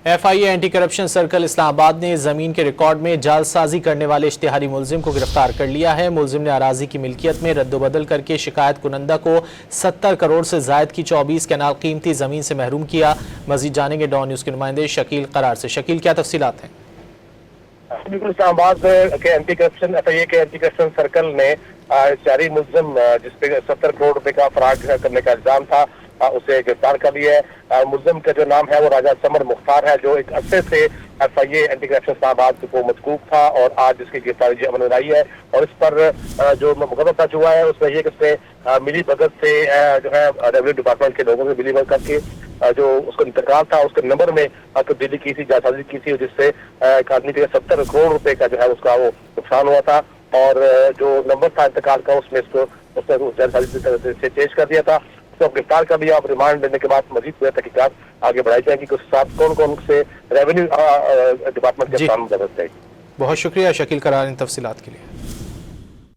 FIA anti corruption circle اسلام آباد نے زمین کے ریکارڈ میں جعلسازی کرنے والے اشتہاری ملزم کو گرفتار کر لیا ہے۔ ملزم نے اراضی کی ملکیت میں رد و بدل کر کے شکایت کنندہ کو 70 کروڑ سے زائد کی 24 کنال قیمتی زمین سے محروم کیا۔ مزید جانیں گے ڈان نیوز کے نمائندے شکیل قرار سے۔ شکیل، کیا تفصیلات ہیں؟ بالکل، اسلام آباد کے اینٹی کرپشن FIA کے اینٹی کرپشن سرکل نے اشتہاری ملزم جس پہ 70 کروڑ روپے کا فراڈ کرنے کا الزام تھا اسے گرفتار کر لیا ہے۔ ملزم کا جو نام ہے وہ راجہ سمر مختار ہے، جو ایک عرصے سے FIA اینٹی کرپشن اسلام آباد کو مشکوک تھا اور آج اس کی گرفتاری عمل میں آئی ہے۔ اور اس پر جو مقدمہ درج ہوا ہے اس میں یہ کہ اس نے ملی بھگت سے جو ہے ریونیو ڈپارٹمنٹ کے لوگوں سے ملی بھگت کر کے جو اس کا انتقال تھا اس کے نمبر میں تبدیلی کی تھی، جعلسازی کی تھی، جس سے ایک آدمی کے 70 کروڑ روپے کا جو ہے اس کا وہ نقصان ہوا تھا۔ اور جو نمبر تھا انتقال کا اس نے جعلسازی سے چینج کر دیا تھا۔ اس کو گرفتار کر لیا اور ریمانڈ لینے کے بعد مزید تحقیقات آگے بڑھائی جائیں گی کہ اس کے ساتھ کون کون سے ریونیو ڈپارٹمنٹ کے کام جائے گی۔ بہت شکریہ شکیل قرار ان تفصیلات کے لیے۔